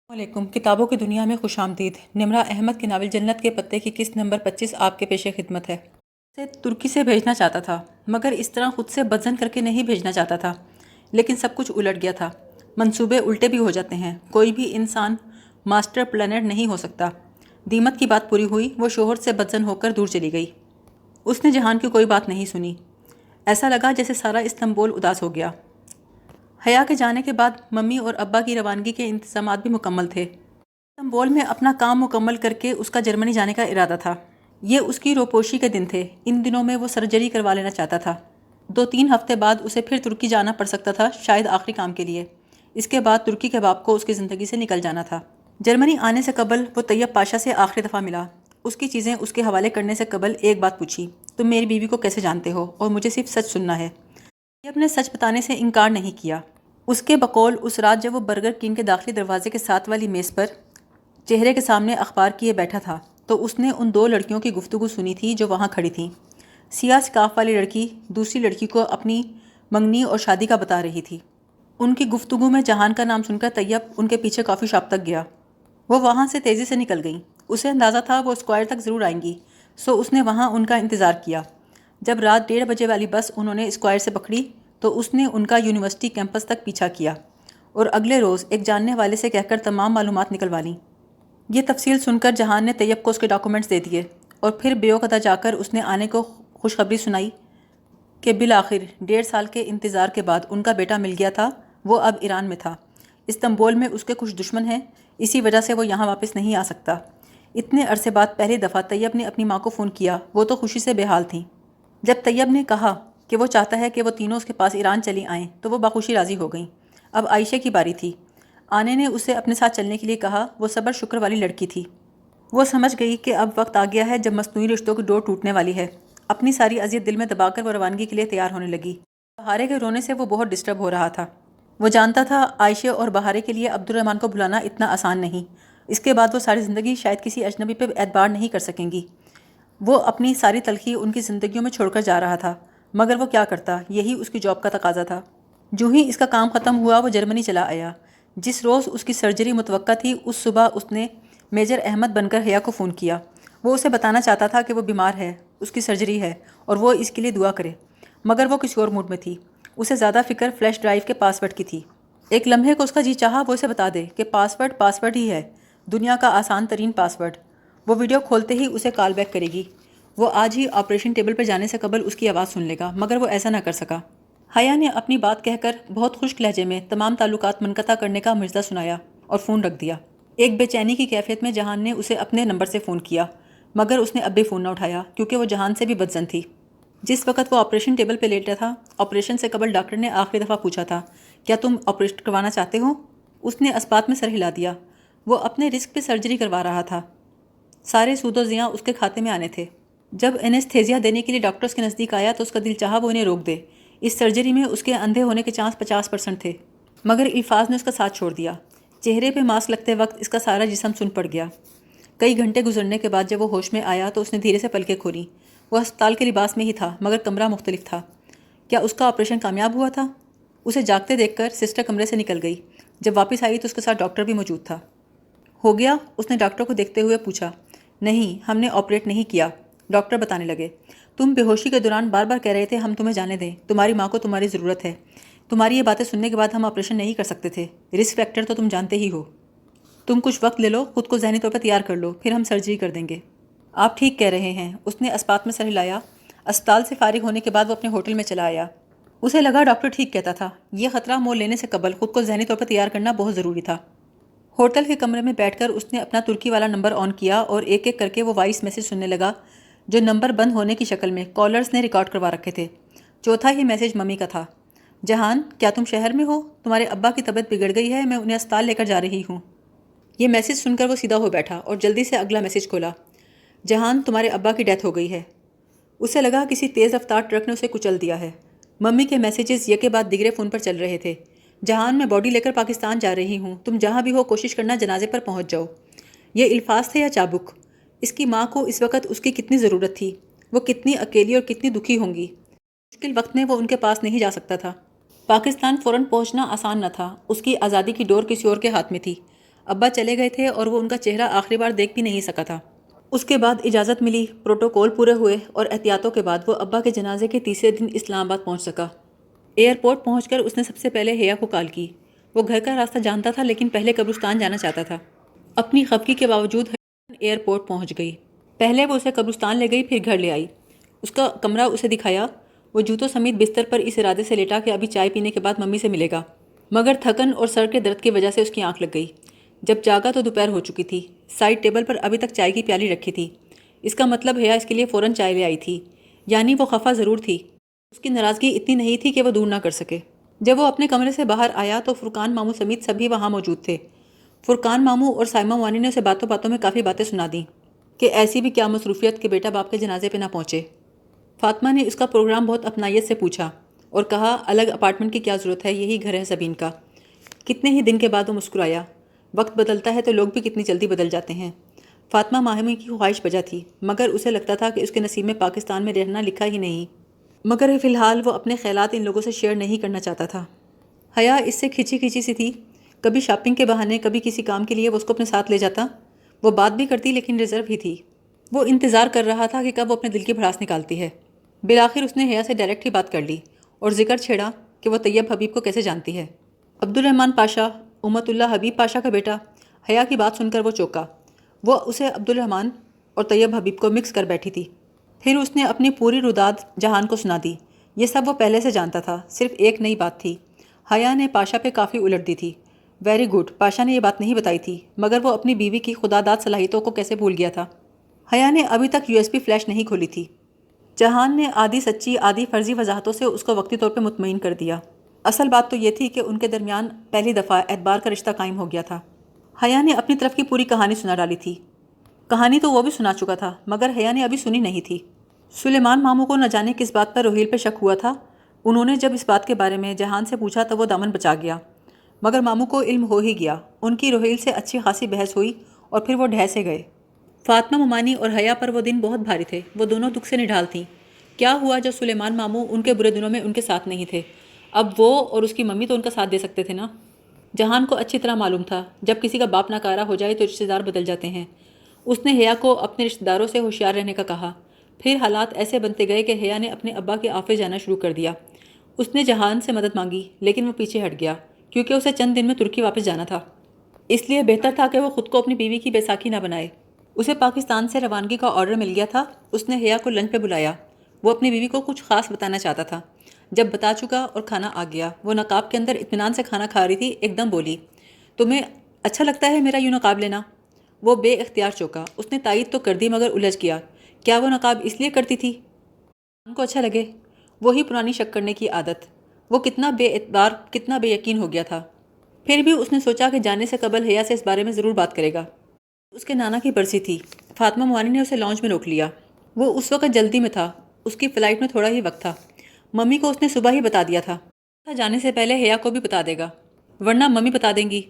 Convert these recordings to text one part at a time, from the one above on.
علیکم، کتابوں کی دنیا میں خوش آمدید۔ نمرہ احمد کی ناول جنت کے پتے کی قسط نمبر 25 آپ کے پیش خدمت ہے۔ اسے ترکی سے بھیجنا چاہتا تھا، مگر اس طرح خود سے بدظن کر کے نہیں بھیجنا چاہتا تھا۔ لیکن سب کچھ الٹ گیا تھا۔ منصوبے الٹے بھی ہو جاتے ہیں، کوئی بھی انسان ماسٹر پلانر نہیں ہو سکتا۔ دیمت کی بات پوری ہوئی، وہ شوہر سے بدظن ہو کر دور چلی گئی۔ اس نے جہان کی کوئی بات نہیں سنی۔ ایسا لگا جیسے سارا استنبول اداس ہو گیا۔ حیا کے جانے کے بعد ممی اور ابا کی روانگی کے انتظامات بھی مکمل تھے۔ استنبول میں اپنا کام مکمل کر کے اس کا جرمنی جانے کا ارادہ تھا۔ یہ اس کی روپوشی کے دن تھے۔ ان دنوں میں وہ سرجری کروا لینا چاہتا تھا۔ 2-3 ہفتے بعد اسے پھر ترکی جانا پڑ سکتا تھا، شاید آخری کام کے لیے۔ اس کے بعد ترکی کے باپ کو اس کی زندگی سے نکل جانا تھا۔ جرمنی آنے سے قبل وہ طیب پاشا سے آخری دفعہ ملا۔ اس کی چیزیں اس کے حوالے کرنے سے قبل ایک بات پوچھی، تم میری بیوی کو کیسے جانتے ہو اور مجھے صرف سچ سننا ہے۔ طیب نے سچ بتانے سے انکار نہیں کیا۔ اس کے بقول اس رات جب وہ برگر کنگ کے داخلی دروازے کے ساتھ والی میز پر چہرے کے سامنے اخبار کیے بیٹھا تھا تو اس نے ان 2 لڑکیوں کی گفتگو سنی تھی جو وہاں کھڑی تھیں۔ سیاہ سکارف والی لڑکی دوسری لڑکی کو اپنی منگنی اور شادی کا بتا رہی تھی۔ ان کی گفتگو میں جہان کا نام سن کر طیب ان کے پیچھے کافی شاپ تک گیا۔ وہ وہاں سے تیزی سے نکل گئیں۔ اسے اندازہ تھا وہ اسکوائر تک ضرور آئیں گی، سو اس نے وہاں ان کا انتظار کیا۔ جب رات 1:30 بجے والی بس انہوں نے اسکوائر سے پکڑی تو اس نے ان کا یونیورسٹی کیمپس تک پیچھا کیا اور اگلے روز ایک جاننے والے سے کہہ کر تمام معلومات نکلوا لیں۔ یہ تفصیل سن کر جہان نے طیب کو اس کے ڈاکومنٹس دے دیے اور پھر بیوقدہ جا کر اس نے آنے کو خوشخبری سنائی کہ بالآخر 1.5 سال کے انتظار کے بعد ان کا بیٹا مل گیا تھا۔ وہ اب ایران میں تھا۔ استنبول میں اس کے کچھ دشمن ہیں، اسی وجہ سے وہ یہاں واپس نہیں آ سکتا۔ اتنے عرصے بعد پہلی دفعہ طیب نے اپنی ماں کو فون کیا۔ وہ تو خوشی سے بے حال تھیں۔ جب طیب نے کہا کہ وہ چاہتا ہے کہ وہ تینوں اس کے پاس ایران چلی آئیں تو وہ بخوشی راضی ہو گئیں۔ اب عائشہ کی باری تھی۔ آنے نے اسے اپنے ساتھ چلنے کے لیے کہا۔ وہ صبر شکر والی لڑکی تھی۔ وہ سمجھ گئی کہ اب وقت آ گیا ہے جب مصنوعی رشتوں کی ڈور ٹوٹنے والی ہے۔ اپنی ساری اذیت دل میں دبا کر وہ روانگی کے لیے تیار ہونے لگی۔ بہارے کے رونے سے وہ بہت ڈسٹرب ہو رہا تھا۔ وہ جانتا تھا عائشہ اور بہارے کے لیے عبد الرحمن کو بھلانا اتنا آسان نہیں۔ اس کے بعد وہ ساری زندگی شاید کسی اجنبی پہ اعتبار نہیں کر سکیں گی۔ وہ اپنی ساری تلخی ان کی زندگیوں میں چھوڑ کر جا رہا تھا، مگر وہ کیا کرتا، یہی اس کی جاب کا تقاضا تھا۔ جو ہی اس کا کام ختم ہوا وہ جرمنی چلا آیا۔ جس روز اس کی سرجری متوقع تھی اس صبح اس نے میجر احمد بن کر حیا کو فون کیا۔ وہ اسے بتانا چاہتا تھا کہ وہ بیمار ہے، اس کی سرجری ہے اور وہ اس کے لیے دعا کرے، مگر وہ کسی اور موڈ میں تھی۔ اسے زیادہ فکر فلیش ڈرائیو کے پاسورڈ کی تھی۔ ایک لمحے کو اس کا جی چاہا وہ اسے بتا دے کہ پاسورڈ ہی ہے، دنیا کا آسان ترین پاسورڈ۔ وہ ویڈیو کھولتے ہی اسے کال بیک کرے گی۔ وہ آج ہی آپریشن ٹیبل پہ جانے سے قبل اس کی آواز سن لے گا، مگر وہ ایسا نہ کر سکا۔ حیا نے اپنی بات کہہ کر بہت خشک لہجے میں تمام تعلقات منقطع کرنے کا مجزہ سنایا اور فون رکھ دیا۔ ایک بے چینی کی کیفیت میں جہان نے اسے اپنے نمبر سے فون کیا، مگر اس نے اب بھی فون نہ اٹھایا کیونکہ وہ جہان سے بھی بدظن تھی۔ جس وقت وہ آپریشن ٹیبل پہ لیٹا تھا، آپریشن سے قبل ڈاکٹر نے آخری دفعہ پوچھا تھا، کیا تم آپریشن کروانا چاہتے ہو؟ اس نے اسبات میں سر ہلا دیا۔ وہ اپنے رسک پہ سرجری کروا رہا تھا۔ سارے سود و زیاں اس کے کھاتے میں آنے تھے۔ جب اینستھیزیا دینے کے لیے ڈاکٹر اس کے نزدیک آیا تو اس کا دل چاہا وہ انہیں روک دے۔ اس سرجری میں اس کے اندھے ہونے کے چانس 50% تھے، مگر الفاظ نے اس کا ساتھ چھوڑ دیا۔ چہرے پہ ماسک لگتے وقت اس کا سارا جسم سن پڑ گیا۔ کئی گھنٹے گزرنے کے بعد جب وہ ہوش میں آیا تو اس نے دھیرے سے پلکیں کھولیں۔ وہ ہسپتال کے لباس میں ہی تھا، مگر کمرہ مختلف تھا۔ کیا اس کا آپریشن کامیاب ہوا تھا؟ اسے جاگتے دیکھ کر سسٹر کمرے سے نکل گئی۔ جب واپس آئی تو اس کے ساتھ ڈاکٹر بھی موجود تھا۔ ہو گیا؟ اس نے ڈاکٹر کو دیکھتے ہوئے پوچھا۔ نہیں، ہم نے آپریٹ نہیں کیا، ڈاکٹر بتانے لگے۔ تم بے ہوشی کے دوران بار بار کہہ رہے تھے ہم تمہیں جانے دیں، تمہاری ماں کو تمہاری ضرورت ہے۔ تمہاری یہ باتیں سننے کے بعد ہم آپریشن نہیں کر سکتے تھے۔ رسک فیکٹر تو تم جانتے ہی ہو۔ تم کچھ وقت لے لو، خود کو ذہنی طور پر تیار کر لو، پھر ہم سرجری کر دیں گے۔ آپ ٹھیک کہہ رہے ہیں، اس نے اسبات میں سر ہلایا۔ اسپتال سے فارغ ہونے کے بعد وہ اپنے ہوٹل میں چلا آیا۔ اسے لگا ڈاکٹر ٹھیک کہتا تھا، یہ خطرہ مول لینے سے قبل خود کو ذہنی طور پر تیار کرنا بہت ضروری تھا۔ ہوٹل کے کمرے میں بیٹھ کر اس نے اپنا ترکی والا نمبر آن کیا اور ایک ایک کر کے وہ وائس میسج سننے لگا جو نمبر بند ہونے کی شکل میں کالرز نے ریکارڈ کروا رکھے تھے۔ چوتھا ہی میسج ممی کا تھا۔ جہان، کیا تم شہر میں ہو؟ تمہارے ابا کی طبیعت بگڑ گئی ہے، میں انہیں اسپتال لے کر جا رہی ہوں۔ یہ میسج سن کر وہ سیدھا ہو بیٹھا اور جلدی سے اگلا میسج کھولا۔ جہان، تمہارے ابا کی ڈیتھ ہو گئی ہے۔ اسے لگا کسی تیز رفتار ٹرک نے اسے کچل دیا ہے۔ ممی کے میسیجز یکے بعد دیگرے فون پر چل رہے تھے۔ جہان، میں باڈی لے کر پاکستان جا رہی ہوں، تم جہاں بھی ہو کوشش کرنا جنازے پر پہنچ جاؤ۔ یہ الفاظ تھے یا چابک؟ اس کی ماں کو اس وقت اس کی کتنی ضرورت تھی، وہ کتنی اکیلی اور کتنی دکھی ہوں گی۔ مشکل وقت میں وہ ان کے پاس نہیں جا سکتا تھا۔ پاکستان فوراً پہنچنا آسان نہ تھا، اس کی آزادی کی ڈور کسی اور کے ہاتھ میں تھی۔ ابا چلے گئے تھے اور وہ ان کا چہرہ آخری بار دیکھ بھی نہیں سکا تھا۔ اس کے بعد اجازت ملی، پروٹوکول پورے ہوئے اور احتیاطوں کے بعد وہ ابا کے جنازے کے تیسرے دن اسلام آباد پہنچ سکا۔ ایئرپورٹ پہنچ کر اس نے سب سے پہلے حیا کو کال کی۔ وہ گھر کا راستہ جانتا تھا لیکن پہلے قبرستان جانا چاہتا تھا۔ اپنی خفگی کے باوجود ایئرپورٹ پہنچ گئی۔ پہلے وہ اسے قبرستان لے گئی، پھر گھر لے آئی، اس کا کمرہ اسے دکھایا۔ وہ جوتوں سمیت بستر پر اس ارادے سے لیٹا کہ ابھی چائے پینے کے بعد ممی سے ملے گا، مگر تھکن اور سر کے درد کی وجہ سے اس کی آنکھ لگ گئی۔ جب جاگا تو دوپہر ہو چکی تھی۔ سائڈ ٹیبل پر ابھی تک چائے کی پیالی رکھی تھی۔ اس کا مطلب حیا اس کے لیے فوراً چائے لے آئی تھی، یعنی وہ خفا ضرور تھی۔ اس کی ناراضگی اتنی نہیں تھی کہ وہ دور نہ کر سکے۔ جب وہ اپنے کمرے سے باہر آیا تو فرقان ماموں سمیت سبھی وہاں موجود تھے۔ فرقان ماموں اور سائمہ موانی نے اسے باتوں باتوں میں کافی باتیں سنا دیں کہ ایسی بھی کیا مصروفیت کہ بیٹا باپ کے جنازے پہ نہ پہنچے۔ فاطمہ نے اس کا پروگرام بہت اپنائیت سے پوچھا اور کہا الگ اپارٹمنٹ کی کیا ضرورت ہے، یہی گھر ہے سبین کا۔ کتنے ہی دن کے بعد وہ مسکرایا۔ وقت بدلتا ہے تو لوگ بھی کتنی جلدی بدل جاتے ہیں۔ فاطمہ ماہمی کی خواہش بجا تھی، مگر اسے لگتا تھا کہ اس کے نصیب میں پاکستان میں رہنا لکھا ہی نہیں، مگر فی الحال وہ اپنے خیالات ان لوگوں سے شیئر نہیں کرنا چاہتا تھا۔ حیا اس سے کھچی کھچی سی تھی، کبھی شاپنگ کے بہانے، کبھی کسی کام کے لیے وہ اس کو اپنے ساتھ لے جاتا۔ وہ بات بھی کرتی لیکن ریزرو ہی تھی۔ وہ انتظار کر رہا تھا کہ کب وہ اپنے دل کی بھڑاس نکالتی ہے۔ بالآخر اس نے حیا سے ڈائریکٹ ہی بات کر لی اور ذکر چھیڑا کہ وہ طیب حبیب کو کیسے جانتی ہے۔ عبد الرحمن پاشا، امت اللہ حبیب پاشا کا بیٹا۔ حیا کی بات سن کر وہ چونکا۔ وہ اسے عبد الرحمن اور طیب حبیب کو مکس کر بیٹھی تھی۔ پھر اس نے اپنی پوری روداد جہان کو سنا دی۔ یہ سب وہ پہلے سے جانتا تھا، صرف ایک نئی بات تھی۔ حیا نے پاشا پہ کافی الٹ دی تھی۔ ویری گڈ، پاشا نے یہ بات نہیں بتائی تھی، مگر وہ اپنی بیوی کی خداداد صلاحیتوں کو کیسے بھول گیا تھا۔ حیا نے ابھی تک USB فلیش نہیں کھولی تھی۔ جہان نے آدھی سچی آدھی فرضی وضاحتوں سے اس کو وقتی طور پہ مطمئن کر دیا۔ اصل بات تو یہ تھی کہ ان کے درمیان پہلی دفعہ اعتبار کا رشتہ قائم ہو گیا تھا۔ حیا نے اپنی طرف کی پوری کہانی سنا ڈالی تھی۔ کہانی تو وہ بھی سنا چکا تھا، مگر حیا نے ابھی سنی نہیں تھی۔ سلیمان ماموں کو نہ جانے کس بات پر روحیل پہ شک ہوا تھا۔ انہوں نے جب اس بات کے بارے میں جہان سے پوچھا تو وہ دامن بچا گیا، مگر ماموں کو علم ہو ہی گیا۔ ان کی روحیل سے اچھی خاصی بحث ہوئی اور پھر وہ ڈھہ سے گئے۔ فاطمہ ممانی اور حیا پر وہ دن بہت بھاری تھے۔ وہ دونوں دکھ سے نڈھال تھیں۔ کیا ہوا جو سلیمان ماموں ان کے برے دنوں میں ان کے ساتھ نہیں تھے؟ اب وہ اور اس کی ممی تو ان کا ساتھ دے سکتے تھے نا۔ جہان کو اچھی طرح معلوم تھا جب کسی کا باپ ناکارہ ہو جائے تو رشتہ دار بدل جاتے ہیں۔ اس نے حیا کو اپنے رشتہ داروں سے ہوشیار رہنے کا کہا۔ پھر حالات ایسے بنتے گئے کہ حیا نے اپنے ابا کے آفس جانا شروع کر دیا۔ اس نے جہان سے مدد مانگی لیکن وہ پیچھے ہٹ گیا کیونکہ اسے چند دن میں ترکی واپس جانا تھا۔ اس لیے بہتر تھا کہ وہ خود کو اپنی بیوی کی بیساکھی نہ بنائے۔ اسے پاکستان سے روانگی کا آرڈر مل گیا تھا۔ اس نے حیا کو لنچ پہ بلایا۔ وہ اپنی بیوی کو کچھ خاص بتانا چاہتا تھا۔ جب بتا چکا اور کھانا آ گیا، وہ نقاب کے اندر اطمینان سے کھانا کھا رہی تھی، ایک دم بولی، تمہیں اچھا لگتا ہے میرا یوں نقاب لینا؟ وہ بے اختیار چوکا۔ اس نے تائید تو کر دی مگر الجھ گیا۔ کیا وہ نقاب اس لیے کرتی تھی ان کو اچھا لگے؟ وہی پرانی شک کرنے کی عادت۔ وہ کتنا بے اعتبار، کتنا بے یقین ہو گیا تھا۔ پھر بھی اس نے سوچا کہ جانے سے قبل حیا سے اس بارے میں ضرور بات کرے گا۔ اس کے نانا کی برسی تھی۔ فاطمہ موانی نے اسے لانچ میں روک لیا۔ وہ اس وقت جلدی میں تھا، اس کی فلائٹ میں تھوڑا ہی وقت تھا۔ ممی کو اس نے صبح ہی بتا دیا تھا، جانے سے پہلے حیا کو بھی بتا دے گا، ورنہ ممی بتا دیں گی۔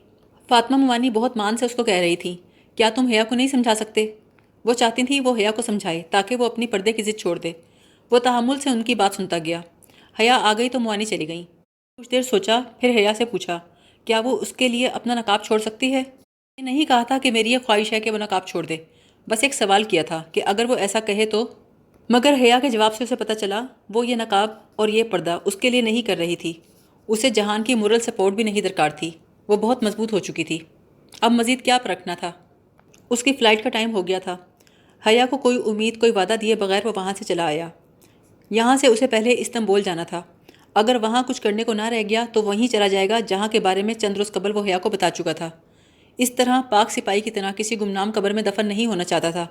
فاطمہ موانی بہت مان سے اس کو کہہ رہی تھی، کیا تم حیا کو نہیں سمجھا سکتے؟ وہ چاہتی تھی وہ حیا کو سمجھائے تاکہ وہ اپنی پردے کی ضد چھوڑ دے۔ وہ تحمل سے ان کی بات سنتا گیا۔ حیا آ گئی تو موانی چلی گئیں۔ کچھ دیر سوچا، پھر حیا سے پوچھا، کیا وہ اس کے لیے اپنا نقاب چھوڑ سکتی ہے؟ یہ نہیں کہا تھا کہ میری یہ خواہش ہے کہ وہ نقاب چھوڑ دے، بس ایک سوال کیا تھا کہ اگر وہ ایسا کہے تو۔ مگر حیا کے جواب سے اسے پتہ چلا وہ یہ نقاب اور یہ پردہ اس کے لیے نہیں کر رہی تھی۔ اسے جہان کی مورل سپورٹ بھی نہیں درکار تھی۔ وہ بہت مضبوط ہو چکی تھی۔ اب مزید کیا پرکھنا تھا؟ اس کی فلائٹ کا ٹائم ہو گیا تھا۔ حیا کو کوئی امید، کوئی وعدہ دیے بغیر وہ وہاں سے چلا آیا۔ یہاں سے اسے پہلے استنبول جانا تھا۔ اگر وہاں کچھ کرنے کو نہ رہ گیا تو وہیں چلا جائے گا جہاں کے بارے میں چند روز قبل وہ حیا کو بتا چکا تھا۔ اس طرح پاک سپاہی کی طرح کسی گمنام قبر میں دفن نہیں ہونا چاہتا تھا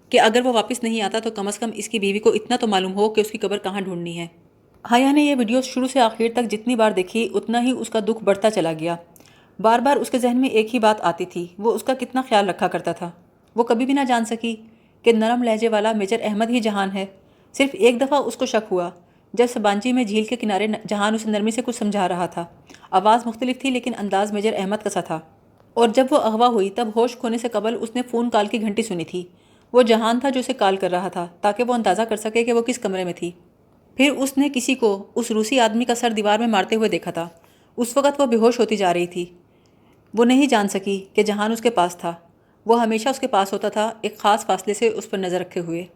کہ اگر وہ واپس نہیں آتا تو کم از کم اس کی بیوی کو اتنا تو معلوم ہو کہ اس کی قبر کہاں ڈھونڈنی ہے۔ حیا نے یہ ویڈیو شروع سے آخر تک جتنی بار دیکھی اتنا ہی اس کا دکھ بڑھتا چلا گیا۔ بار بار اس کے ذہن میں ایک ہی بات آتی تھی، وہ اس کا کتنا خیال رکھا کرتا تھا۔ وہ کبھی بھی نہ جان سکی کہ نرم لہجے والا میجر احمد ہی جہان ہے۔ صرف ایک دفعہ اس کو شک ہوا جب سبانجی میں جھیل کے کنارے جہان اسے نرمی سے کچھ سمجھا رہا تھا۔ آواز مختلف تھی لیکن انداز میجر احمد کا سا تھا۔ اور جب وہ اغوا ہوئی تب ہوش کھونے سے قبل اس نے فون کال کی گھنٹی سنی تھی۔ وہ جہان تھا جو اسے کال کر رہا تھا تاکہ وہ اندازہ کر سکے کہ وہ کس کمرے میں تھی۔ پھر اس نے کسی کو، اس روسی آدمی کا سر دیوار میں مارتے ہوئے دیکھا تھا۔ اس وقت وہ بے ہوش ہوتی جا رہی تھی۔ وہ نہیں جان سکی کہ جہان اس کے پاس تھا۔ وہ ہمیشہ اس کے پاس ہوتا تھا، ایک خاص فاصلے سے اس پر نظر رکھے ہوئے۔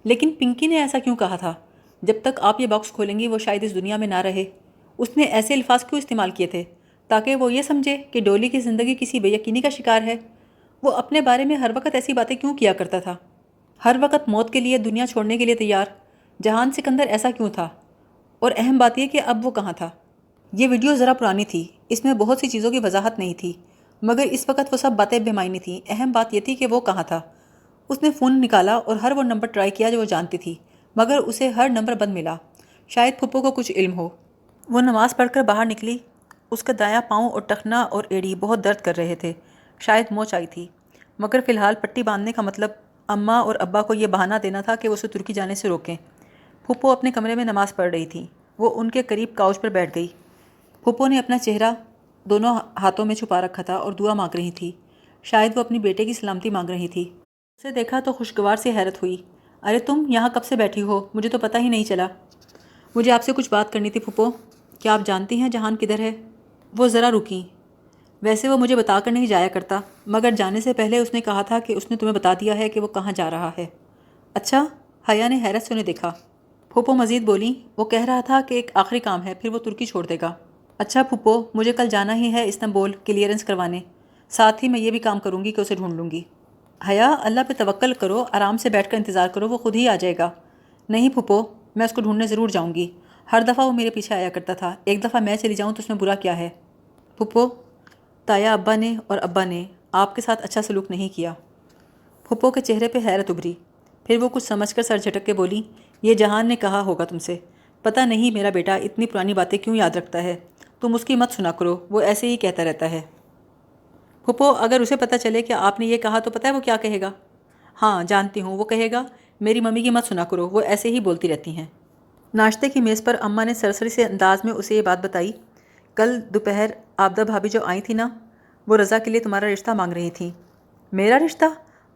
لیکن پنکی نے ایسا کیوں کہا تھا؟ جب تک آپ یہ باکس کھولیں گی وہ شاید اس دنیا میں نہ رہے۔ اس نے ایسے الفاظ کیوں استعمال کیے تھے؟ تاکہ وہ یہ سمجھے کہ ڈولی کی زندگی کسی بے یقینی کا شکار ہے۔ وہ اپنے بارے میں ہر وقت ایسی باتیں کیوں کیا کرتا تھا؟ ہر وقت موت کے لیے، دنیا چھوڑنے کے لیے تیار۔ جہان سکندر ایسا کیوں تھا؟ اور اہم بات یہ کہ اب وہ کہاں تھا؟ یہ ویڈیو ذرا پرانی تھی، اس میں بہت سی چیزوں کی وضاحت نہیں تھی، مگر اس وقت وہ سب باتیں بے معنی تھیں۔ اہم بات یہ تھی کہ وہ کہاں تھا۔ اس نے فون نکالا اور ہر وہ نمبر ٹرائی کیا جو وہ جانتی تھی، مگر اسے ہر نمبر بند ملا۔ شاید پھپھو کو کچھ علم ہو۔ وہ نماز پڑھ کر باہر نکلی۔ اس کا دایاں پاؤں اور ٹخنا اور ایڑی بہت درد کر رہے تھے، شاید موچ آئی تھی، مگر فی الحال پٹی باندھنے کا مطلب اماں اور ابا کو یہ بہانہ دینا تھا کہ وہ اسے ترکی جانے سے روکیں۔ پھپھو اپنے کمرے میں نماز پڑھ رہی تھی۔ وہ ان کے قریب کاؤچ پر بیٹھ گئی۔ پھپھو نے اپنا چہرہ دونوں ہاتھوں میں چھپا رکھا تھا اور دعا مانگ رہی تھی۔ شاید وہ اپنی بیٹے کی سلامتی مانگ رہی تھی۔ اسے دیکھا تو خوشگوار سے حیرت ہوئی۔ ارے تم یہاں کب سے بیٹھی ہو؟ مجھے تو پتہ ہی نہیں چلا۔ مجھے آپ سے کچھ بات کرنی تھی پھپھو۔ کیا آپ جانتی ہیں جہان کدھر ہے؟ وہ ذرا رکیں۔ ویسے وہ مجھے بتا کر نہیں جایا کرتا، مگر جانے سے پہلے اس نے کہا تھا کہ اس نے تمہیں بتا دیا ہے کہ وہ کہاں جا رہا ہے۔ اچھا؟ حیا نے حیرت سے انہیں دیکھا۔ پھپھو مزید بولیں، وہ کہہ رہا تھا کہ ایک آخری کام ہے، پھر وہ ترکی چھوڑ دے گا۔ اچھا پھپھو، مجھے کل جانا ہی ہے استنبول کلیئرنس کروانے، ساتھ ہی میں یہ بھی کام کروں گی کہ اسے ڈھونڈ لوں گی۔ حیا، اللہ پہ توکل کرو، آرام سے بیٹھ کر انتظار کرو، وہ خود ہی آ جائے گا۔ نہیں پھپھو، میں اس کو ڈھونڈنے ضرور جاؤں گی۔ ہر دفعہ وہ میرے پیچھے آیا کرتا تھا، ایک دفعہ میں چلی جاؤں تو اس میں برا کیا ہے؟ پھپھو، تایا ابا نے اور ابا نے آپ کے ساتھ اچھا سلوک نہیں کیا۔ پھپھو کے چہرے پہ حیرت ابھری، پھر وہ کچھ سمجھ کر سر جھٹک کے بولی، یہ جہان نے کہا ہوگا تم سے۔ پتہ نہیں میرا بیٹا اتنی پرانی باتیں کیوں یاد رکھتا ہے، تم اس کی مت سنا کرو، وہ ایسے ہی کہتا رہتا ہے۔ پھپھو، اگر اسے پتہ چلے کہ آپ نے یہ کہا تو پتہ ہے وہ کیا کہے گا؟ ہاں جانتی ہوں، وہ کہے گا میری ممی کی مت سنا کرو، وہ ایسے ہی بولتی رہتی ہیں۔ ناشتے کی میز پر اماں نے سرسری سے انداز میں اسے یہ بات بتائی، کل دوپہر عابدہ بھابھی جو آئی تھی نا، وہ رضا کے لیے تمہارا رشتہ مانگ رہی تھیں۔ میرا رشتہ؟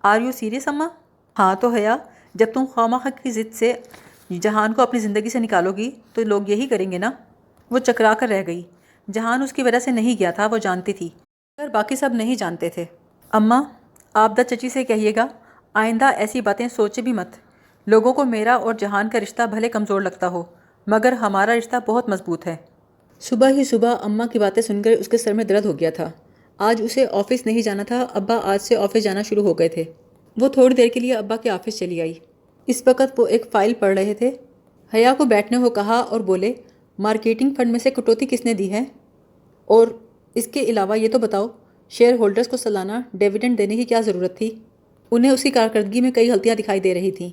آر یو سیریس اماں؟ ہاں تو حیا، جب تم خواہ کی ضد سے جہان کو اپنی زندگی سے نکالو گی تو لوگ یہی کریں گے نا۔ وہ چکرا کر رہ گئی۔ جہان اس کی وجہ سے نہیں گیا تھا، وہ جانتی تھی، مگر باقی سب نہیں جانتے تھے۔ اماں، عابدہ چچی سے کہیے گا آئندہ ایسی باتیں سوچے بھی مت۔ لوگوں کو میرا اور جہان کا رشتہ بھلے کمزور لگتا ہو، مگر ہمارا رشتہ بہت مضبوط ہے۔ صبح ہی صبح اماں کی باتیں سن کر اس کے سر میں درد ہو گیا تھا۔ آج اسے آفس نہیں جانا تھا، ابا آج سے آفس جانا شروع ہو گئے تھے۔ وہ تھوڑی دیر کے لیے ابا کے آفس چلی آئی۔ اس وقت وہ ایک فائل پڑھ رہے تھے۔ حیا کو بیٹھنے کو کہا اور بولے، مارکیٹنگ فنڈ میں سے کٹوتی کس نے دی ہے؟ اور اس کے علاوہ یہ تو بتاؤ، شیئر ہولڈرز کو سالانہ ڈیویڈنڈ دینے کی کیا ضرورت تھی؟ انہیں اس کی کارکردگی میں کئی غلطیاں دکھائی دے رہی تھیں۔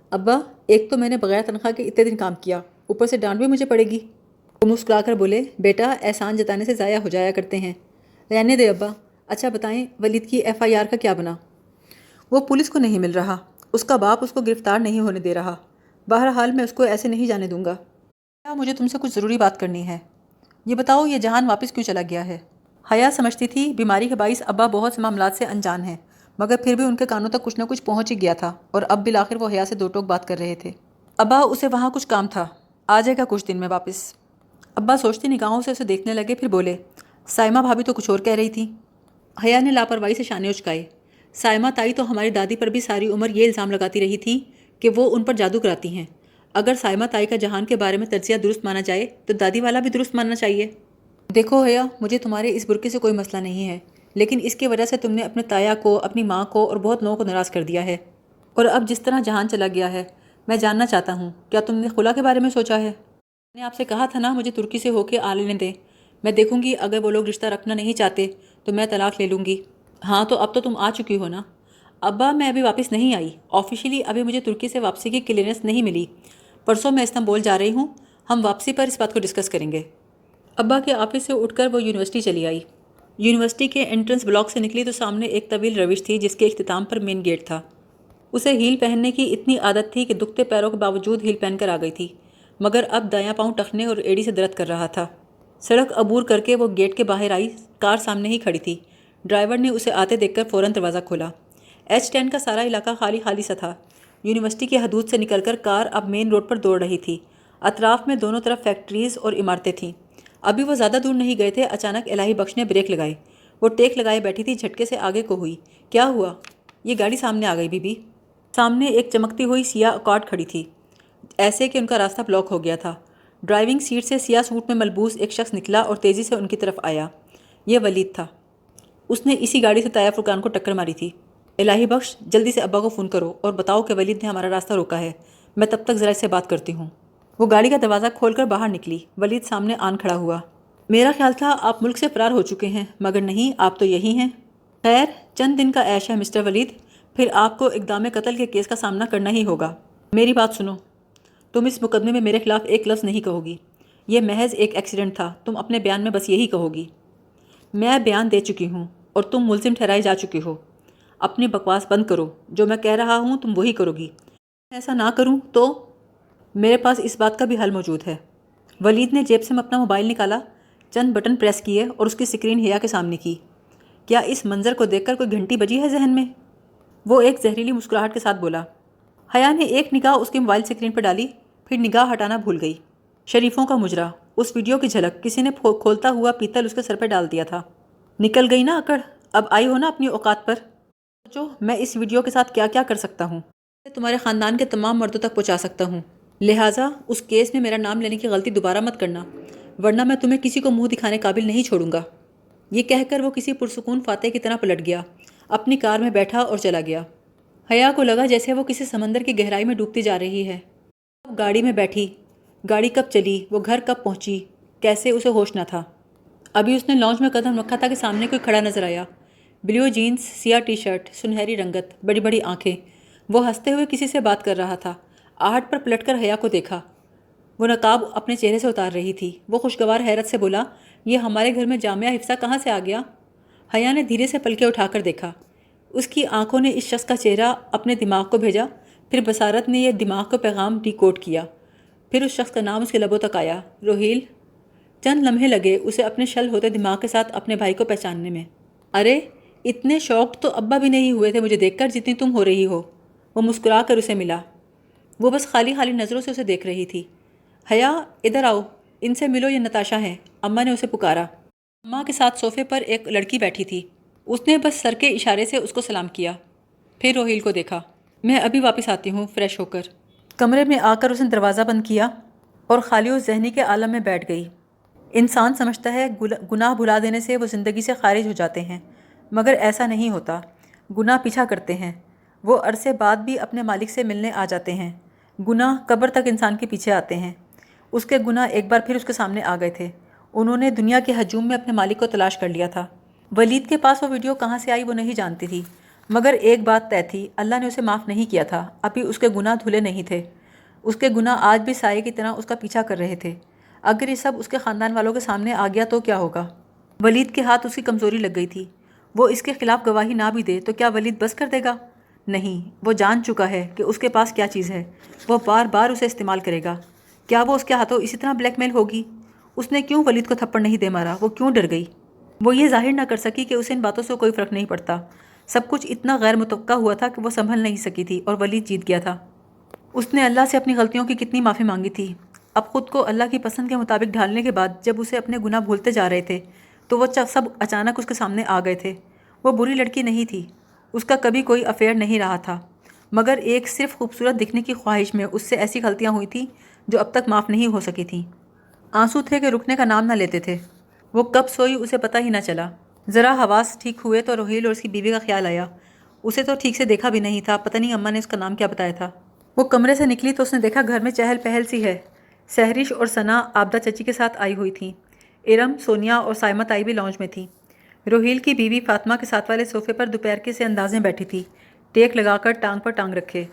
ابا، ایک تو میں نے بغیر تنخواہ کے اتنے دن کام کیا، اوپر سے ڈانٹ بھی مجھے پڑے گی۔ وہ مسکرا کر بولے، بیٹا احسان جتانے سے ضائع ہو جایا کرتے ہیں، رہنے دے ابا۔ اچھا بتائیں، ولید کی ایف آئی آر کا کیا بنا؟ وہ پولیس کو نہیں مل رہا، اس کا باپ اس کو گرفتار نہیں ہونے دے رہا۔ بہرحال میں اس کو ایسے نہیں جانے دوں گا۔ کیا مجھے تم سے کچھ ضروری بات کرنی ہے؟ یہ بتاؤ، یہ جہان واپس کیوں چلا گیا ہے؟ حیا سمجھتی تھی بیماری کے باعث ابا بہت سے معاملات سے انجان ہیں، مگر پھر بھی ان کے کانوں تک کچھ نہ کچھ پہنچ ہی گیا تھا، اور اب بالآخر وہ حیا سے دو ٹوک بات کر رہے تھے۔ ابا، اسے وہاں کچھ کام تھا، آ جائے گا کچھ دن میں واپس۔ ابا سوچتی نگاہوں سے اسے دیکھنے لگے، پھر بولے، سائمہ بھابھی تو کچھ اور کہہ رہی تھیں۔ حیا نے لاپرواہی سے شانے اچکائے۔ سائمہ تائی تو ہماری دادی پر بھی ساری عمر یہ الزام لگاتی رہی تھیں کہ وہ ان پر جادو کراتی ہیں۔ اگر سائمہ تائی کا جہان کے بارے میں تجزیہ درست مانا جائے تو دادی والا بھی درست ماننا چاہیے۔ دیکھو حیا، مجھے تمہارے اس برقعے سے کوئی مسئلہ نہیں ہے، لیکن اس کی وجہ سے تم نے اپنے تایا کو، اپنی ماں کو اور بہت لوگوں کو ناراض کر دیا ہے۔ اور اب جس طرح جہان چلا گیا ہے، میں جاننا چاہتا ہوں، کیا تم نے خلا کے بارے میں سوچا ہے؟ میں نے آپ سے کہا تھا نا مجھے ترکی سے ہو کے آ لینے دیں، میں دیکھوں گی، اگر وہ لوگ رشتہ رکھنا نہیں چاہتے تو میں طلاق لے لوں گی۔ ہاں تو اب تو تم آ چکی ہو نا؟ ابا، میں ابھی واپس نہیں آئی، آفیشلی ابھی مجھے ترکی سے واپسی کی کلیئرنس نہیں ملی، پرسوں میں استنبول جا رہی ہوں، ہم واپسی پر اس بات کو ڈسکس کریں گے۔ ابا کے آفس سے اٹھ کر وہ یونیورسٹی چلی آئی۔ یونیورسٹی کے انٹرنس بلاک سے نکلی تو سامنے ایک طویل روش تھی جس کے اختتام پر مین گیٹ تھا۔ اسے ہیل پہننے کی اتنی عادت تھی کہ دکھتے پیروں کے باوجود ہیل پہن کر آ گئی تھی، مگر اب دایاں پاؤں ٹخنے اور ایڑی سے درد کر رہا تھا۔ سڑک عبور کر کے وہ گیٹ کے باہر آئی، کار سامنے ہی کھڑی تھی۔ ڈرائیور نے اسے آتے دیکھ کر فوراً دروازہ کھولا۔ H10 کا سارا علاقہ خالی خالی سا تھا۔ یونیورسٹی کی حدود سے نکل کر کار اب مین روڈ پر دوڑ رہی تھی۔ اطراف میں دونوں طرف فیکٹریز اور عمارتیں تھیں۔ ابھی وہ زیادہ دور نہیں گئے تھے، اچانک الہی بخش نے بریک لگائے۔ وہ ٹیک لگائے بیٹھی تھی، جھٹکے سے آگے کو ہوئی۔ کیا ہوا؟ یہ گاڑی سامنے آ گئی بی۔ سامنے ایک چمکتی ہوئی سیاہ اکارڈ کھڑی تھی، ایسے کہ ان کا راستہ بلاک ہو گیا تھا۔ ڈرائیونگ سیٹ سے سیاہ سوٹ میں ملبوس ایک شخص نکلا اور تیزی سے ان کی طرف آیا۔ یہ ولید تھا۔ اس نے اسی گاڑی سے طیب فرقان کو ٹکر ماری تھی۔ الہی بخش، جلدی سے ابا کو فون کرو اور بتاؤ کہ ولید نے ہمارا راستہ روکا ہے، میں تب تک ذرا اس سے بات کرتی ہوں۔ وہ گاڑی کا دروازہ کھول کر باہر نکلی۔ ولید سامنے آن کھڑا ہوا۔ میرا خیال تھا آپ ملک سے فرار ہو چکے ہیں، مگر نہیں، آپ تو یہی ہیں۔ خیر، چند دن کا عیش ہے مسٹر ولید، پھر آپ کو اقدام قتل کے کیس کا سامنا کرنا ہی ہوگا۔ میری بات سنو، تم اس مقدمے میں میرے خلاف ایک لفظ نہیں کہو گی۔ یہ محض ایک ایکسیڈنٹ تھا، تم اپنے بیان میں بس یہی کہو گی۔ میں بیان دے چکی ہوں اور تم ملزم ٹھہرائی جا چکی ہو۔ اپنی بکواس بند کرو، جو میں کہہ رہا ہوں تم وہی کرو گی۔ ایسا نہ کروں تو میرے پاس اس بات کا بھی حل موجود ہے۔ ولید نے جیب سے اپنا موبائل نکالا، چند بٹن پریس کیے اور اس کی سکرین حیا کے سامنے کی۔ کیا اس منظر کو دیکھ کر کوئی گھنٹی بجی ہے ذہن میں؟ وہ ایک زہریلی مسکراہٹ کے ساتھ بولا۔ حیا نے ایک نگاہ اس کی موبائل سکرین پر ڈالی، پھر نگاہ ہٹانا بھول گئی۔ شریفوں کا مجرا، اس ویڈیو کی جھلک کسی نے کھولتا ہوا پیتل اس کے سر پہ ڈال دیا تھا۔ نکل گئی نا اکڑ، اب آئی ہو نا اپنی اوقات پر۔ سوچو میں اس ویڈیو کے ساتھ کیا کیا کر سکتا ہوں، تمہارے خاندان کے تمام مردوں تک پہنچا سکتا ہوں۔ لہٰذا اس کیس میں میرا نام لینے کی غلطی دوبارہ مت کرنا، ورنہ میں تمہیں کسی کو منہ دکھانے قابل نہیں چھوڑوں گا۔ یہ کہہ کر وہ کسی پرسکون فاتح کی طرح پلٹ گیا، اپنی کار میں بیٹھا اور چلا گیا۔ حیا کو لگا جیسے وہ کسی سمندر کی گہرائی میں ڈوبتی جا رہی ہے۔ اب گاڑی میں بیٹھی، گاڑی کب چلی، وہ گھر کب پہنچی، کیسے اسے ہوش نہ تھا۔ ابھی اس نے لانچ میں قدم رکھا تھا کہ سامنے کوئی کھڑا نظر آیا۔ بلیو جینز، سیاہ ٹی شرٹ، سنہری رنگت، بڑی بڑی آنکھیں۔ وہ ہنستے ہوئے کسی سے بات کر رہا تھا۔ آہٹ پر پلٹ کر حیا کو دیکھا۔ وہ نقاب اپنے چہرے سے اتار رہی تھی۔ وہ خوشگوار حیرت سے بولا، یہ ہمارے گھر میں جامعہ حفظہ کہاں سے آ گیا؟ حیا نے دھیرے سے پلکیں اٹھا کر دیکھا۔ اس کی آنکھوں نے اس شخص کا چہرہ اپنے دماغ کو بھیجا، پھر بصارت نے یہ دماغ کو پیغام ڈی کوڈ کیا۔ پھر اس شخص کا نام اس کے لبوں تک آیا، روہیل۔ چند لمحے لگے اسے اپنے شل ہوتے دماغ کے ساتھ اپنے بھائی کو پہچاننے میں۔ ارے اتنے شوقڈ تو ابا بھی نہیں ہوئے تھے مجھے دیکھ کر جتنی تم ہو رہی ہو۔ وہ مسکرا کر اسے ملا۔ وہ بس خالی خالی نظروں سے اسے دیکھ رہی تھی۔ حیا ادھر آؤ، ان سے ملو، یہ نتاشا ہے، اماں نے اسے پکارا۔ اماں کے ساتھ صوفے پر ایک لڑکی بیٹھی تھی۔ اس نے بس سر کے اشارے سے اس کو سلام کیا، پھر روہیل کو دیکھا۔ میں ابھی واپس آتی ہوں فریش ہو کر۔ کمرے میں آ کر اس نے دروازہ بند کیا اور خالی و ذہنی کے عالم میں بیٹھ گئی۔ انسان سمجھتا ہے گناہ بھلا دینے سے وہ زندگی سے خارج ہو جاتے ہیں، مگر ایسا نہیں ہوتا۔ گناہ پیچھا کرتے ہیں، وہ عرصے بعد بھی اپنے مالک سے ملنے آ جاتے ہیں۔ گناہ قبر تک انسان کے پیچھے آتے ہیں۔ اس کے گناہ ایک بار پھر اس کے سامنے آ گئے تھے۔ انہوں نے دنیا کے ہجوم میں اپنے مالک کو تلاش کر لیا تھا۔ ولید کے پاس وہ ویڈیو کہاں سے آئی وہ نہیں جانتی تھی، مگر ایک بات طے تھی، اللہ نے اسے معاف نہیں کیا تھا۔ ابھی اس کے گناہ دھلے نہیں تھے۔ اس کے گناہ آج بھی سائے کی طرح اس کا پیچھا کر رہے تھے۔ اگر یہ سب اس کے خاندان والوں کے سامنے آ گیا تو کیا ہوگا؟ ولید کے ہاتھ اس کی کمزوری لگ گئی تھی۔ وہ اس کے خلاف گواہی نہ بھی دے تو کیا ولید بس کر دے گا؟ نہیں، وہ جان چکا ہے کہ اس کے پاس کیا چیز ہے۔ وہ بار بار اسے استعمال کرے گا۔ کیا وہ اس کے ہاتھوں اسی طرح بلیک میل ہوگی؟ اس نے کیوں ولید کو تھپڑ نہیں دے مارا؟ وہ کیوں ڈر گئی؟ وہ یہ ظاہر نہ کر سکی کہ اسے ان باتوں سے کوئی فرق نہیں پڑتا۔ سب کچھ اتنا غیر متوقع ہوا تھا کہ وہ سنبھل نہیں سکی تھی اور ولید جیت گیا تھا۔ اس نے اللہ سے اپنی غلطیوں کی کتنی معافی مانگی تھی۔ اب خود کو اللہ کی پسند کے مطابق ڈھالنے کے بعد جب اسے اپنے گناہ بھولتے جا رہے تھے تو وہ سب اچانک اس کے سامنے آ گئے تھے۔ وہ بری لڑکی نہیں تھی، اس کا کبھی کوئی افیئر نہیں رہا تھا، مگر ایک صرف خوبصورت دکھنے کی خواہش میں اس سے ایسی غلطیاں ہوئی تھیں جو اب تک معاف نہیں ہو سکی تھیں۔ آنسو تھے کہ رکنے کا نام نہ لیتے تھے۔ وہ کب سوئی اسے پتہ ہی نہ چلا۔ ذرا حواس ٹھیک ہوئے تو روہیل اور اس کی بیوی کا خیال آیا۔ اسے تو ٹھیک سے دیکھا بھی نہیں تھا، پتہ نہیں اماں نے اس کا نام کیا بتایا تھا۔ وہ کمرے سے نکلی تو اس نے دیکھا گھر میں چہل پہل سی ہے۔ سہرش اور ثنا عابدہ چچی کے ساتھ آئی ہوئی تھیں۔ ارم، سونیا اور سائمہ تائی بھی لانچ میں تھیں۔ روہیل کی بیوی فاطمہ کے ساتھ والے صوفے پر دوپہر کے سے اندازیں بیٹھی تھی، ٹیک لگا کر ٹانگ پر ٹانگ رکھے،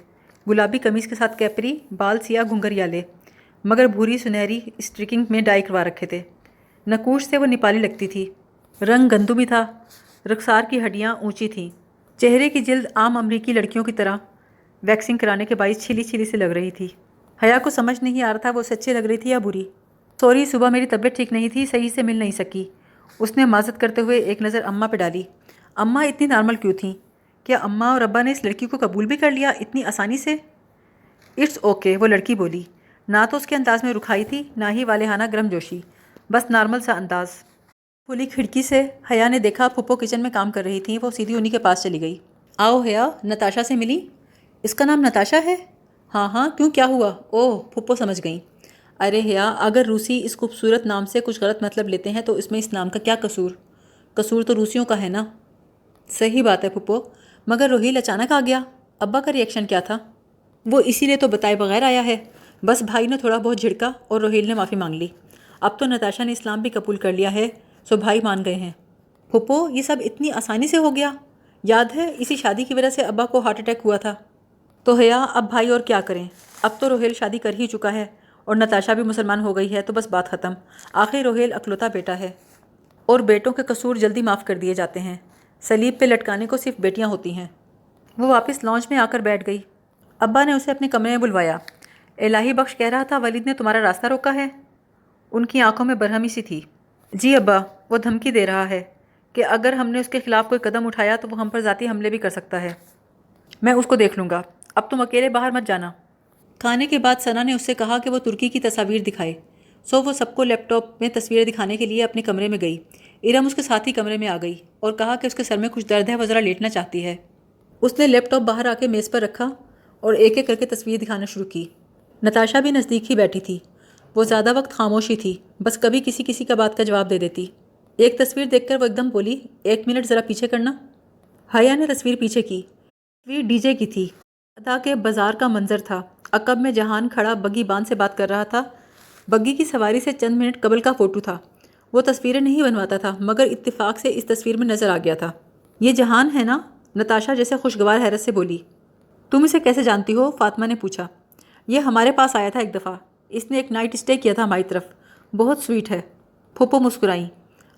گلابی قمیص کے ساتھ کیپری، بال سیاہ گھنگھریالے، مگر بھوری سنہری اسٹرکنگ میں ڈائی کروا رکھے تھے۔ نقوش سے وہ نیپالی لگتی تھی۔ رنگ گندمی تھا، رخسار کی ہڈیاں اونچی تھیں، چہرے کی جلد عام امریکی لڑکیوں کی طرح ویکسنگ کرانے کے باعث چھلی چھلی سے لگ رہی تھی۔ حیا کو سمجھ نہیں آ رہا تھا وہ اسے اچھی لگ رہی تھی یا بری۔ سوری، صبح میری طبیعت ٹھیک نہیں تھی، صحیح سے مل نہیں سکی۔ اس نے معذرت کرتے ہوئے ایک نظر اماں پہ ڈالی۔ اماں اتنی نارمل کیوں تھیں؟ کیا اماں اور ابا نے اس لڑکی کو قبول بھی کر لیا اتنی آسانی سے؟ اٹس اوکے، وہ لڑکی بولی۔ نہ تو اس کے انداز میں رکھائی تھی، نہ ہی والہانہ گرم جوشی، بس نارمل سا انداز۔ کھلی کھڑکی سے حیا نے دیکھا پھپھو کچن میں کام کر رہی تھیں. وہ سیدھی انہی کے پاس چلی گئی. آؤ حیا، نتاشا سے ملی؟ اس کا نام نتاشا ہے؟ ہاں ہاں، کیوں کیا ہوا؟ اوہ، پھپھو سمجھ گئیں. ارے حیا، اگر روسی اس خوبصورت نام سے کچھ غلط مطلب لیتے ہیں تو اس میں اس نام کا کیا قصور؟ قصور تو روسیوں کا ہے نا. صحیح بات ہے پھپھو، مگر روہیل اچانک آ گیا. ابا کا ریئیکشن کیا تھا؟ وہ اسی لیے تو بتائے بغیر آیا ہے. بس بھائی نے تھوڑا بہت جھڑکا اور روہیل نے معافی مانگ لی. اب تو نتاشا نے اسلام بھی قبول کر لیا ہے، سو بھائی مان گئے ہیں. پھپھو، یہ سب اتنی آسانی سے ہو گیا؟ یاد ہے اسی شادی کی وجہ سے ابا کو ہارٹ اٹیک ہوا تھا. تو حیا، اب بھائی اور کیا کریں؟ اب تو روہیل شادی کر ہی چکا ہے اور نتاشا بھی مسلمان ہو گئی ہے، تو بس بات ختم. آخر روہیل اکلوتا بیٹا ہے اور بیٹوں کے قصور جلدی معاف کر دیے جاتے ہیں. صلیب پہ لٹکانے کو صرف بیٹیاں ہوتی ہیں. وہ واپس لانچ میں آ کر بیٹھ گئی. ابا نے اسے اپنے کمرے میں بلوایا. الہی بخش کہہ رہا تھا ولید نے تمہارا راستہ روکا ہے؟ ان کی آنکھوں میں برہمی سی تھی. جی ابا، وہ دھمکی دے رہا ہے کہ اگر ہم نے اس کے خلاف کوئی قدم اٹھایا تو وہ ہم پر ذاتی حملے بھی کر سکتا ہے. میں اس کو دیکھ لوں گا، اب تم اکیلے باہر مت جانا. کھانے کے بعد ثنا نے اس سے کہا کہ وہ ترکی کی تصاویر دکھائے. سو وہ سب کو لیپ ٹاپ میں تصویریں دکھانے کے لیے اپنے کمرے میں گئی. ارم اس کے ساتھ ہی کمرے میں آ گئی اور کہا کہ اس کے سر میں کچھ درد ہے، وہ ذرا لیٹنا چاہتی ہے. اس نے لیپ ٹاپ باہر آ کے میز پر رکھا اور ایک ایک کر کے تصویر دکھانا شروع کی. نتاشا بھی نزدیک ہی بیٹھی تھی. وہ زیادہ وقت خاموشی تھی، بس کبھی کسی کا بات کا جواب دے دیتی. ایک تصویر دیکھ کر وہ ایک دم بولی، 1 منٹ ذرا پیچھے کرنا. حیا نے تصویر پیچھے کی. تصویر ڈی جے کی تھی. ادا کے بازار کا منظر تھا. عقب میں جہان کھڑا بگی باندھ سے بات کر رہا تھا. بگی کی سواری سے چند منٹ قبل کا فوٹو تھا. وہ تصویریں نہیں بنواتا تھا، مگر اتفاق سے اس تصویر میں نظر آ گیا تھا. یہ جہان ہے نا؟ نتاشا جیسے خوشگوار حیرت سے بولی. تم اسے کیسے جانتی ہو؟ فاطمہ نے پوچھا. یہ ہمارے پاس آیا تھا ایک دفعہ. اس نے ایک نائٹ اسٹے کیا تھا ہماری طرف. بہت سویٹ ہے. پھپھو مسکرائیں.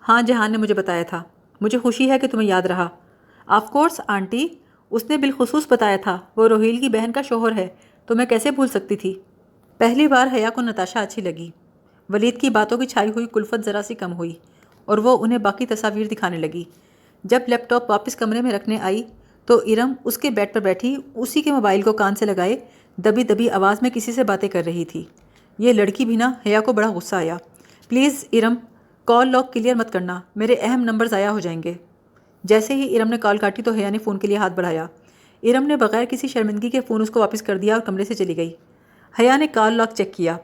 ہاں، جہان نے مجھے بتایا تھا. مجھے خوشی ہے کہ تمہیں یاد رہا. آف کورس آنٹی، اس نے بالخصوص بتایا تھا. وہ روہیل کی بہن کا شوہر ہے، تو میں کیسے بھول سکتی تھی. پہلی بار حیا کو نتاشا اچھی لگی. ولید کی باتوں کی چھائی ہوئی کلفت ذرا سی کم ہوئی اور وہ انہیں باقی تصاویر دکھانے لگی. جب لیپ ٹاپ واپس کمرے میں رکھنے آئی تو ارم اس کے بیڈ پر بیٹھی اسی کے موبائل کو کان سے لگائے دبی دبی آواز میں کسی سے باتیں کر رہی تھی. یہ لڑکی بھی نا. حیا کو بڑا غصہ آیا. Please Iram, call log clear مت کرنا، میرے اہم نمبر ضائع ہو جائیں گے. جیسے ہی ارم نے کال کاٹی تو حیا نے فون کے لیے ہاتھ بڑھایا. ارم نے بغیر کسی شرمندگی کے فون اس کو واپس کر دیا اور کمرے سے چلی گئی. حیا نے کال لاگ چیک کیا.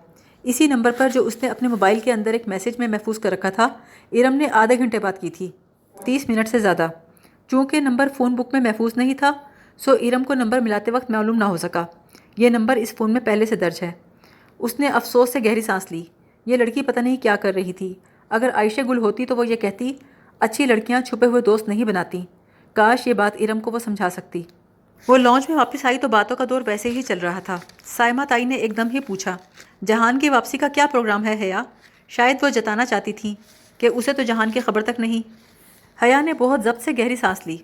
اسی نمبر پر جو اس نے اپنے موبائل کے اندر ایک میسج میں محفوظ کر رکھا تھا. ارم نے آدھے گھنٹے بات کی تھی، 30 منٹ سے زیادہ. چونکہ نمبر فون بک میں محفوظ نہیں تھا، سو ارم کو نمبر ملاتے وقت معلوم نہ ہو سکا. یہ نمبر اس فون میں پہلے سے درج ہے. اس نے افسوس سے گہری سانس لی. یہ لڑکی پتہ نہیں کیا کر رہی تھی. اگر عائشہ گل ہوتی تو وہ یہ کہتی، اچھی لڑکیاں چھپے ہوئے دوست نہیں بناتی. کاش یہ بات ارم کو وہ سمجھا سکتی. وہ لانچ میں واپس آئی تو باتوں کا دور ویسے ہی چل رہا تھا. سائمہ تائی نے ایک دم ہی پوچھا، جہان کی واپسی کا کیا پروگرام ہے حیا؟ شاید وہ جتانا چاہتی تھیں کہ اسے تو جہان کی خبر تک نہیں. حیا نے بہت ضبط سے گہری سانس لی.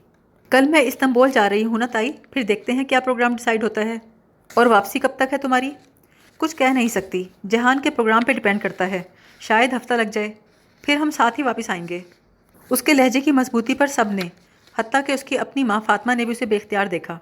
کل میں استنبول جا رہی ہوں نا تائی، پھر دیکھتے ہیں کیا پروگرام ڈیسائیڈ ہوتا ہے. اور واپسی کب تک ہے تمہاری؟ کچھ کہہ نہیں سکتی. جہان کے پروگرام پہ ڈیپینڈ کرتا ہے. شاید ہفتہ لگ جائے، پھر ہم ساتھ ہی واپس آئیں گے. اس کے لہجے کی مضبوطی پر سب نے، حتیٰ کہ اس کی اپنی ماں فاطمہ نے بھی اسے بے اختیار دیکھا.